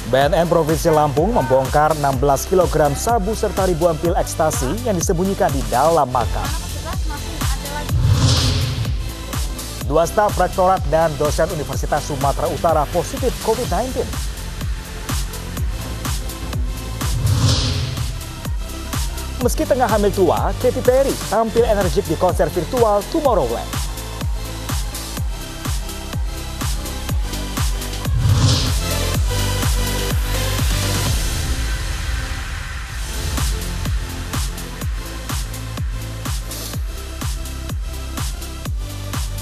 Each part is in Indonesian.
BNN Provinsi Lampung membongkar 16 kg sabu serta ribuan pil ekstasi yang disembunyikan di dalam makam. Dua staf rektorat dan dosen Universitas Sumatera Utara positif COVID-19. Meski tengah hamil tua, Katy Perry tampil energik di konser virtual Tomorrowland.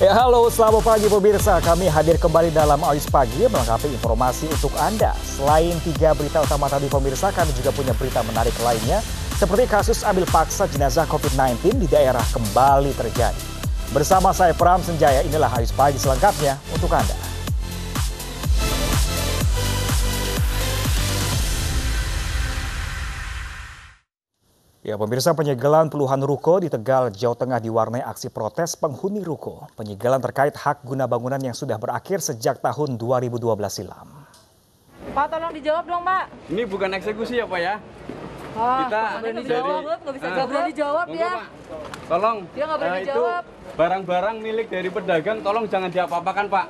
Halo, selamat pagi pemirsa. Kami hadir kembali dalam Ayus Pagi melengkapi informasi untuk Anda. Selain 3 berita utama tadi pemirsa, kami juga punya berita menarik lainnya. Seperti kasus ambil paksa jenazah COVID-19 di daerah kembali terjadi. Bersama saya Pram Senjaya, inilah Ayus Pagi selengkapnya untuk Anda. Ya, pemirsa, penyegelan puluhan ruko di Tegal, Jawa Tengah diwarnai aksi protes penghuni ruko. Penyegelan terkait hak guna bangunan yang sudah berakhir sejak tahun 2012 silam. Pak, tolong dijawab dong, Pak. Ini bukan eksekusi ya, Pak ya? Kita nggak berani jawab ya. Pak. Tolong. Dia nggak berani itu jawab. Barang-barang milik dari pedagang, tolong jangan diapa-apakan, Pak.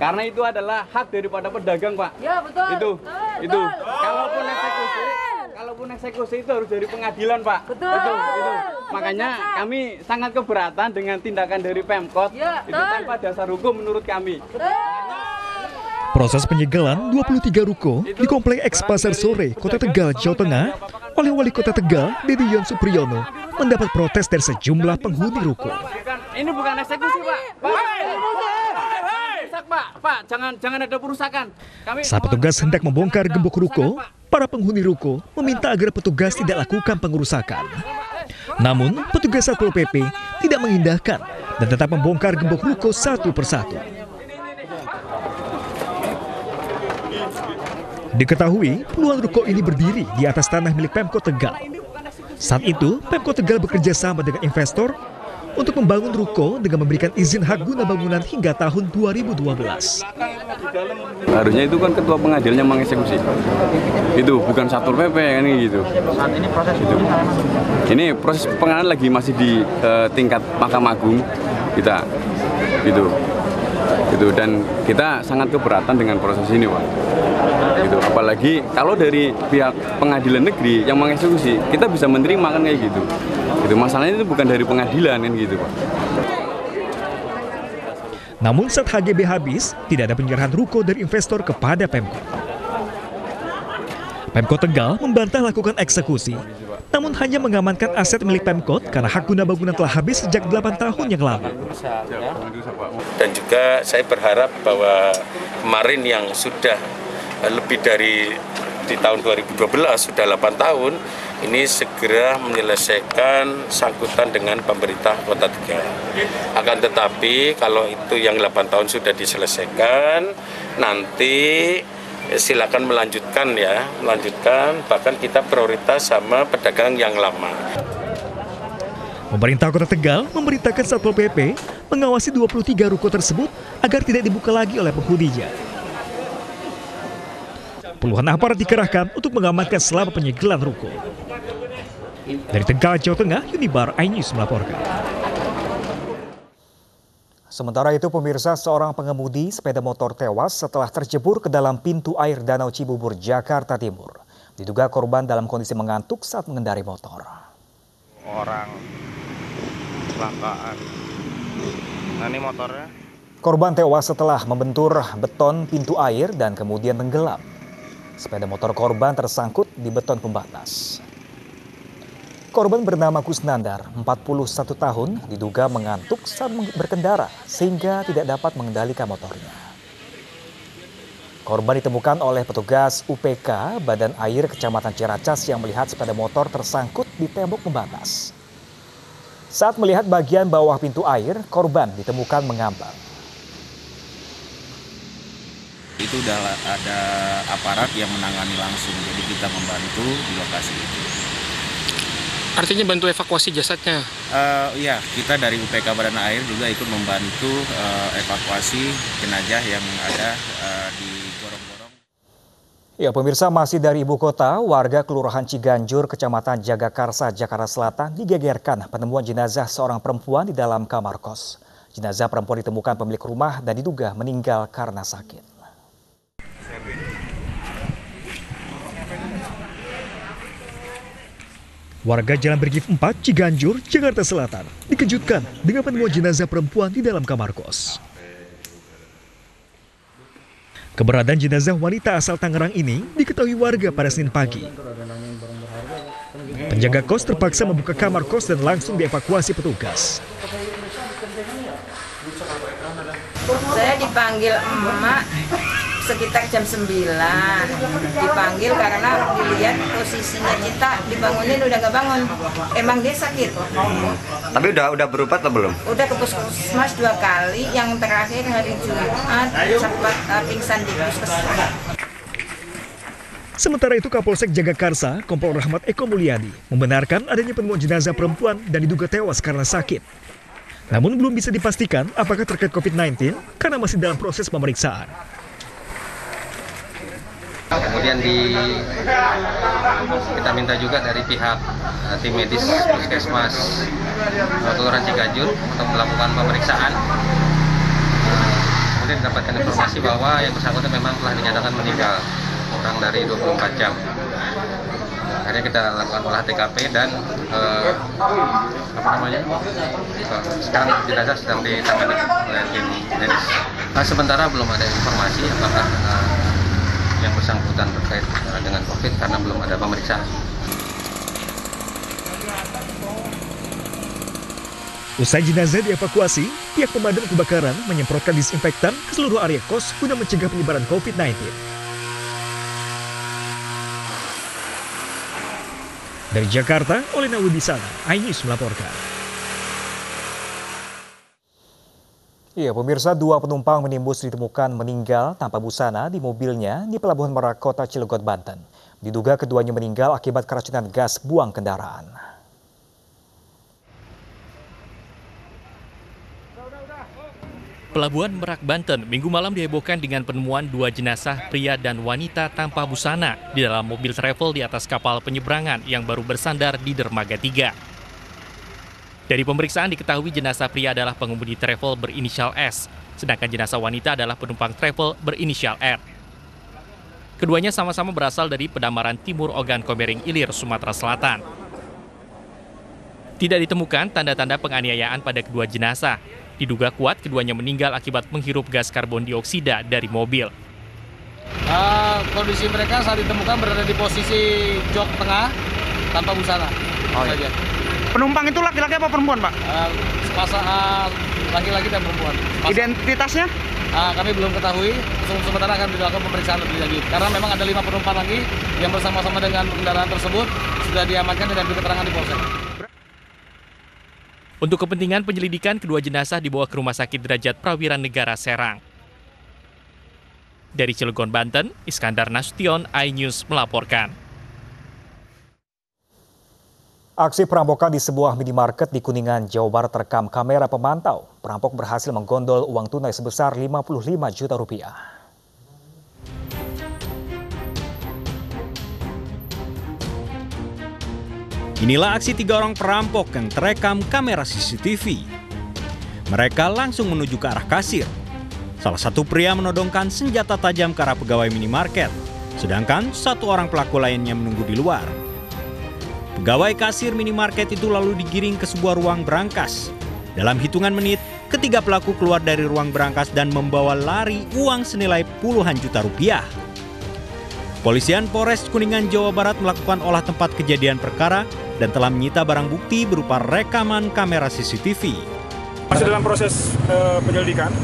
Karena itu adalah hak daripada pedagang, Pak. Ya, betul. Itu. Kalaupun eksekusi itu harus dari pengadilan, Pak. Betul. Itu. Makanya kami sangat keberatan dengan tindakan dari Pemkot. Ya, itu tanpa dasar hukum menurut kami. Proses penyegelan 23 ruko di Komplek Eks Pasar Sore, Kota Tegal, Jawa Tengah oleh Wali Kota Tegal, Dedi Yon Supriyono mendapat protes dari sejumlah penghuni ruko. Ini bukan eksekusi, Pak. Pak, jangan ada perusakan. Saat petugas hendak membongkar gembok ruko, para penghuni ruko meminta agar petugas tidak lakukan pengerusakan. Namun, petugas Satpol PP tidak mengindahkan dan tetap membongkar gembok ruko satu persatu. Diketahui, puluhan ruko ini berdiri di atas tanah milik Pemkot Tegal. Saat itu, Pemkot Tegal bekerja sama dengan investor untuk membangun ruko dengan memberikan izin hak guna bangunan hingga tahun 2012. Harusnya itu kan ketua pengadilannya mengeksekusi. Itu bukan Satpol PP kan gitu. Saat ini proses itu. Ini proses pengadilan lagi masih di tingkat Mahkamah Agung kita. Gitu. Dan kita sangat keberatan dengan proses ini, Pak. Gitu. Apalagi kalau dari pihak pengadilan negeri yang mengeksekusi, kita bisa menerima kan kayak gitu. Itu masalahnya itu bukan dari pengadilan kan gitu, Pak. Namun saat HGB habis, tidak ada penyerahan ruko dari investor kepada Pemkot. Pemkot Tegal membantah lakukan eksekusi, namun hanya mengamankan aset milik Pemkot karena hak guna bangunan telah habis sejak 8 tahun yang lalu. Dan juga saya berharap bahwa kemarin yang sudah lebih dari di tahun 2012 sudah 8 tahun ini segera menyelesaikan sangkutan dengan pemerintah Kota Tegal. Akan tetapi kalau itu yang 8 tahun sudah diselesaikan, nanti silakan melanjutkan bahkan kita prioritas sama pedagang yang lama. Pemerintah Kota Tegal memerintahkan Satpol PP mengawasi 23 ruko tersebut agar tidak dibuka lagi oleh penghuninya. Puluhan aparat dikerahkan untuk mengamankan selama penyegelan ruko. Dari Tegal, Jawa Tengah, Unibar iNews melaporkan. Sementara itu pemirsa, seorang pengemudi sepeda motor tewas setelah terjebur ke dalam pintu air Danau Cibubur, Jakarta Timur. Diduga korban dalam kondisi mengantuk saat mengendari motor. Orang kecelakaan. Nah, ini motornya. Korban tewas setelah membentur beton pintu air dan kemudian tenggelam. Sepeda motor korban tersangkut di beton pembatas. Korban bernama Kusnandar, 41 tahun, diduga mengantuk saat berkendara sehingga tidak dapat mengendalikan motornya. Korban ditemukan oleh petugas UPK Badan Air Kecamatan Ciracas yang melihat sepeda motor tersangkut di tembok pembatas. Saat melihat bagian bawah pintu air, korban ditemukan mengambang. Itu udah ada aparat yang menangani langsung, jadi kita membantu di lokasi itu. Artinya bantu evakuasi jasadnya? Iya, kita dari UPK Badan Air juga ikut membantu evakuasi jenazah yang ada di gorong-gorong. Ya, pemirsa, masih dari ibu kota, warga Kelurahan Ciganjur, Kecamatan Jagakarsa, Jakarta Selatan digegerkan penemuan jenazah seorang perempuan di dalam kamar kos. Jenazah perempuan ditemukan pemilik rumah dan diduga meninggal karena sakit. Warga Jalan Brigif 4, Ciganjur, Jakarta Selatan dikejutkan dengan penemuan jenazah perempuan di dalam kamar kos. Keberadaan jenazah wanita asal Tangerang ini diketahui warga pada Senin pagi. Penjaga kos terpaksa membuka kamar kos dan langsung dievakuasi petugas. Saya dipanggil emak sekitar jam 9. Dipanggil karena dilihat posisinya kita dibangunin udah nggak bangun. Emang dia sakit. Tapi udah berobat atau belum? Udah ke puskesmas 2 kali, yang terakhir hari Jumat sempat pingsan di puskesmas. Sementara itu Kapolsek Jagakarsa, Kompol Rahmat Eko Mulyadi, membenarkan adanya penemuan jenazah perempuan dan diduga tewas karena sakit. Namun belum bisa dipastikan apakah terkait COVID-19 karena masih dalam proses pemeriksaan. Kemudian kita minta juga dari pihak tim medis Puskesmas Kelurahan Ciganjur untuk melakukan pemeriksaan. Kemudian dapatkan informasi bahwa yang bersangkutan memang telah dinyatakan meninggal kurang dari 24 jam. Akhirnya kita lakukan olah TKP dan sekarang jenazah sedang ditangani oleh tim medis. Sementara belum ada informasi apakah yang bersangkutan terkait dengan COVID karena belum ada pemeriksaan. Usai jenazah dievakuasi, pihak pemadam kebakaran menyemprotkan disinfektan ke seluruh area kos guna mencegah penyebaran COVID-19. Dari Jakarta, Olena Wibisana, iNews melaporkan. Iya, pemirsa, 2 penumpang minimbus ditemukan meninggal tanpa busana di mobilnya di Pelabuhan Merak, Kota Cilegon, Banten. Diduga keduanya meninggal akibat keracunan gas buang kendaraan. Pelabuhan Merak, Banten, Minggu malam dihebohkan dengan penemuan 2 jenazah pria dan wanita tanpa busana di dalam mobil travel di atas kapal penyeberangan yang baru bersandar di dermaga 3. Dari pemeriksaan diketahui jenazah pria adalah pengemudi travel berinisial S, sedangkan jenazah wanita adalah penumpang travel berinisial R. Keduanya sama-sama berasal dari Pedamaran Timur Ogan Komering Ilir, Sumatera Selatan. Tidak ditemukan tanda-tanda penganiayaan pada kedua jenazah. Diduga kuat keduanya meninggal akibat menghirup gas karbon dioksida dari mobil. Kondisi mereka saat ditemukan berada di posisi jok tengah tanpa busana. Saja. Penumpang itu laki-laki apa perempuan, Pak? Laki-laki dan perempuan. Identitasnya? Kami belum ketahui, sementara akan dilakukan pemeriksaan lebih lanjut. Karena memang ada 5 penumpang lagi yang bersama-sama dengan kendaraan tersebut sudah diamankan dan diberi keterangan di Polsek. Untuk kepentingan penyelidikan, kedua jenazah dibawa ke Rumah Sakit Derajat Prawira Negara Serang. Dari Cilegon, Banten, Iskandar Nasution, iNews melaporkan. Aksi perampokan di sebuah minimarket di Kuningan, Jawa Barat terekam kamera pemantau. Perampok berhasil menggondol uang tunai sebesar 55 juta rupiah. Inilah aksi 3 orang perampok yang terekam kamera CCTV. Mereka langsung menuju ke arah kasir. Salah satu pria menodongkan senjata tajam ke arah pegawai minimarket, sedangkan 1 orang pelaku lainnya menunggu di luar. Pegawai kasir minimarket itu lalu digiring ke sebuah ruang berangkas. Dalam hitungan menit, ketiga pelaku keluar dari ruang berangkas dan membawa lari uang senilai puluhan juta rupiah. Polisian Polres Kuningan, Jawa Barat melakukan olah tempat kejadian perkara dan telah menyita barang bukti berupa rekaman kamera CCTV. Masih dalam proses penyelidikan.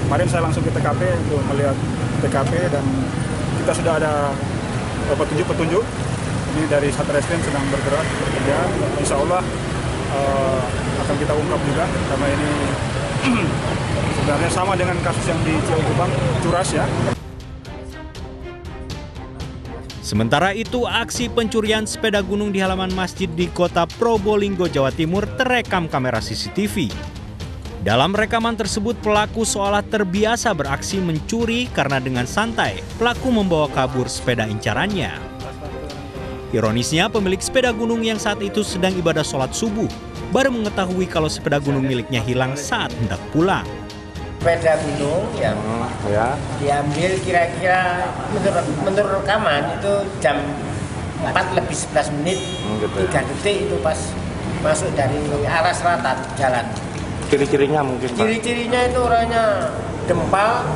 Kemarin saya langsung ke TKP untuk melihat TKP dan kita sudah ada petunjuk. Ini dari Satreskrim sedang bergerak bekerja. Insya Allah akan kita ungkap juga karena ini sebenarnya sama dengan kasus yang di Ciaugubang, Curas ya. Sementara itu, aksi pencurian sepeda gunung di halaman masjid di Kota Probolinggo, Jawa Timur terekam kamera CCTV. Dalam rekaman tersebut, pelaku seolah terbiasa beraksi mencuri karena dengan santai pelaku membawa kabur sepeda incarannya. Ironisnya, pemilik sepeda gunung yang saat itu sedang ibadah sholat subuh baru mengetahui kalau sepeda gunung miliknya hilang saat hendak pulang. Sepeda gunung yang diambil kira-kira menurut rekaman itu jam 4:11 3 detik itu pas masuk dari arah selatan jalan. Ciri-cirinya mungkin, Pak? Ciri-cirinya itu orangnya dempal,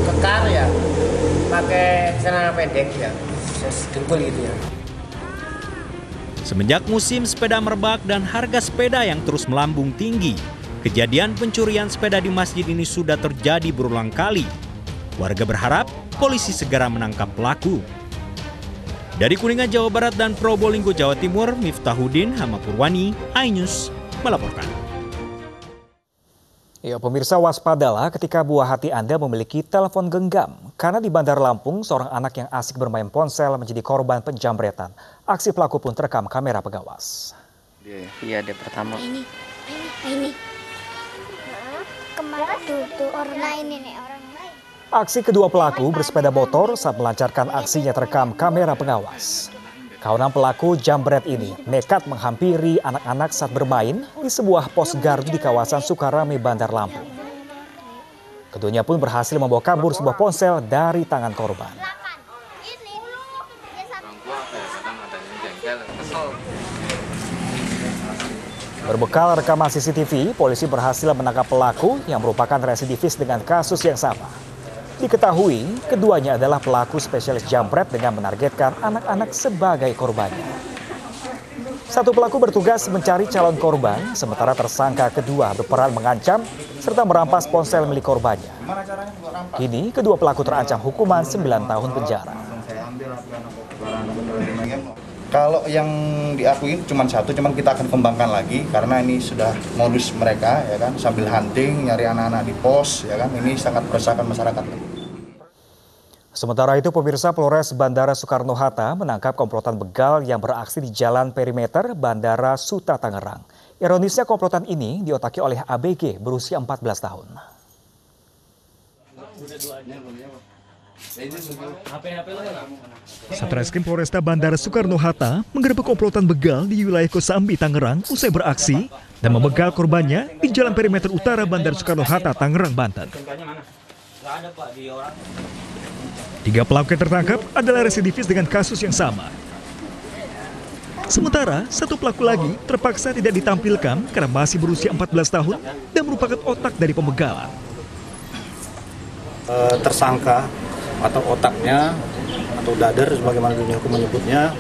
kekar ya, pakai celana pendek ya, sedengkul gitu ya. Semenjak musim sepeda merebak dan harga sepeda yang terus melambung tinggi, kejadian pencurian sepeda di masjid ini sudah terjadi berulang kali. Warga berharap polisi segera menangkap pelaku. Dari Kuningan, Jawa Barat dan Probolinggo, Jawa Timur, Miftahudin Hamapurwani, iNews melaporkan. Ya, pemirsa, waspadalah ketika buah hati Anda memiliki telepon genggam. Karena di Bandar Lampung, seorang anak yang asik bermain ponsel menjadi korban penjamretan. Aksi pelaku pun terekam kamera pengawas. Iya, dia pertama. Ini. Kemana tuh orang ini nih orang lain. Aksi kedua pelaku bersepeda motor saat melancarkan aksinya terekam kamera pengawas. Kawanan pelaku jambret ini nekat menghampiri anak-anak saat bermain di sebuah pos gardu di kawasan Sukarame, Bandar Lampung. Keduanya pun berhasil membawa kabur sebuah ponsel dari tangan korban. Berbekal rekaman CCTV, polisi berhasil menangkap pelaku yang merupakan residivis dengan kasus yang sama. Diketahui, keduanya adalah pelaku spesialis jambret dengan menargetkan anak-anak sebagai korbannya. Satu pelaku bertugas mencari calon korban, sementara tersangka kedua berperan mengancam serta merampas ponsel milik korbannya. Kini, kedua pelaku terancam hukuman 9 tahun penjara. Kalau yang diakui cuma satu, cuman kita akan kembangkan lagi karena ini sudah modus mereka, ya kan, sambil hunting nyari anak-anak di pos, ya kan, ini sangat meresahkan masyarakat. Sementara itu, pemirsa, Polres Bandara Soekarno-Hatta menangkap komplotan begal yang beraksi di Jalan Perimeter Bandara Suta Tangerang. Ironisnya, komplotan ini diotaki oleh ABG berusia 14 tahun. Satreskrim Polresta Bandara Soekarno-Hatta menggerebek komplotan begal di wilayah Kosambi, Tangerang usai beraksi dan membegal korbannya di Jalan Perimeter Utara Bandara Soekarno-Hatta, Tangerang, Banten. 3 pelaku yang tertangkap adalah residivis dengan kasus yang sama. Sementara, 1 pelaku lagi terpaksa tidak ditampilkan karena masih berusia 14 tahun dan merupakan otak dari pembegalan. Tersangka atau otaknya atau dader sebagaimana dunia hukum menyebutnya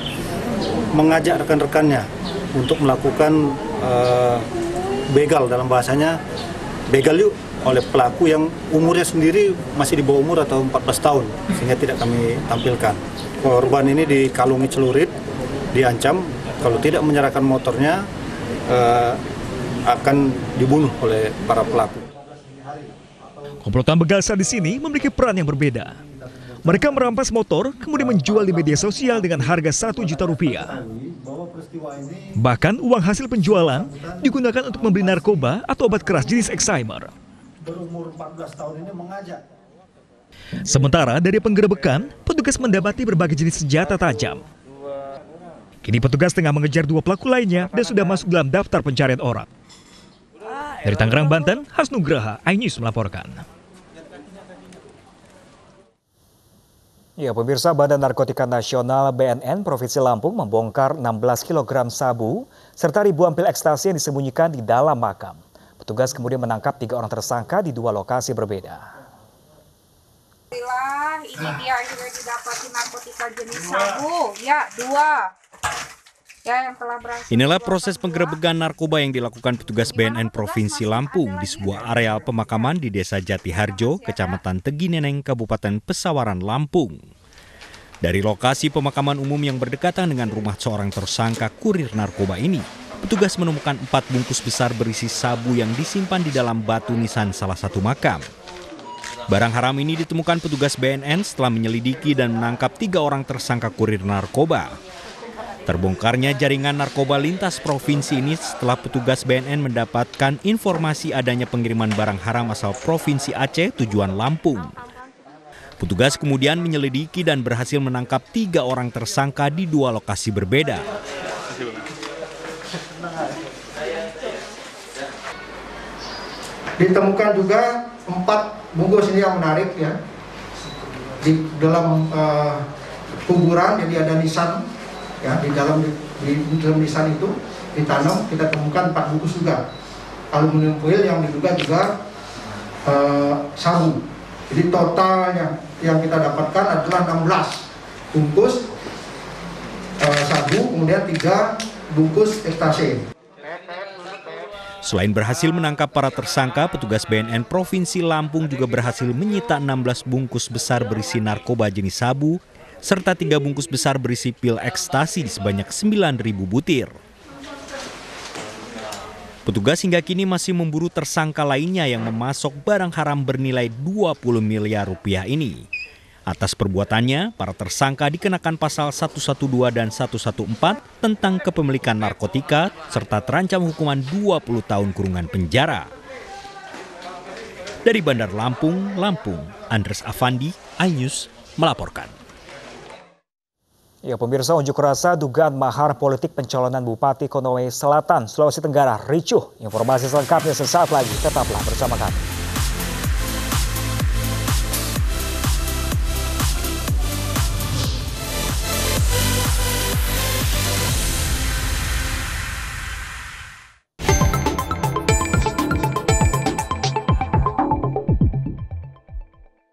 mengajak rekan-rekannya untuk melakukan begal, dalam bahasanya begal yuk, oleh pelaku yang umurnya sendiri masih di bawah umur atau 14 tahun sehingga tidak kami tampilkan. Korban ini dikalungi celurit, diancam kalau tidak menyerahkan motornya akan dibunuh oleh para pelaku. Komplotan begal di sini memiliki peran yang berbeda. Mereka merampas motor kemudian menjual di media sosial dengan harga 1 juta rupiah. Bahkan uang hasil penjualan digunakan untuk membeli narkoba atau obat keras jenis Excimer. Berumur 14 tahun ini mengajak. Sementara dari penggerebekan, petugas mendapati berbagai jenis senjata tajam. Kini petugas tengah mengejar 2 pelaku lainnya dan sudah masuk dalam daftar pencarian orang. Dari Tangerang, Banten, Hasnugraha, iNews melaporkan. Ya, pemirsa, Badan Narkotika Nasional BNN Provinsi Lampung membongkar 16 kg sabu serta ribuan pil ekstasi yang disembunyikan di dalam makam. Petugas kemudian menangkap 3 orang tersangka di 2 lokasi berbeda. Ini dia akhirnya didapati narkotika jenis sabu, ya 2. Ya, yang telah berhasil. Inilah proses penggerebekan narkoba yang dilakukan petugas BNN Provinsi Lampung di sebuah areal pemakaman di Desa Jatiharjo, Kecamatan Tegineneng, Kabupaten Pesawaran, Lampung. Dari lokasi pemakaman umum yang berdekatan dengan rumah seorang tersangka kurir narkoba ini, petugas menemukan 4 bungkus besar berisi sabu yang disimpan di dalam batu nisan salah satu makam. Barang haram ini ditemukan petugas BNN setelah menyelidiki dan menangkap 3 orang tersangka kurir narkoba. Terbongkarnya jaringan narkoba lintas provinsi ini setelah petugas BNN mendapatkan informasi adanya pengiriman barang haram asal Provinsi Aceh tujuan Lampung. Petugas kemudian menyelidiki dan berhasil menangkap 3 orang tersangka di 2 lokasi berbeda. Ditemukan juga 4 bungkus ini yang menarik ya. Di dalam kuburan, jadi ada nisan ya, di dalam nisan itu ditanam, kita temukan 4 bungkus juga aluminium foil yang diduga juga sabu. Jadi totalnya yang kita dapatkan adalah 16 bungkus sabu, kemudian 3 bungkus ekstasi. Selain berhasil menangkap para tersangka, petugas BNN Provinsi Lampung juga berhasil menyita 16 bungkus besar berisi narkoba jenis sabu, serta 3 bungkus besar berisi pil ekstasi di sebanyak 9.000 butir. Petugas hingga kini masih memburu tersangka lainnya yang memasok barang haram bernilai 20 miliar rupiah ini. Atas perbuatannya, para tersangka dikenakan pasal 112 dan 114 tentang kepemilikan narkotika serta terancam hukuman 20 tahun kurungan penjara. Dari Bandar Lampung, Andres Afandi, iNews melaporkan. Ya, pemirsa, unjuk rasa dugaan mahar politik pencalonan Bupati Konawe Selatan, Sulawesi Tenggara ricuh. Informasi selengkapnya sesaat lagi, tetaplah bersama kami.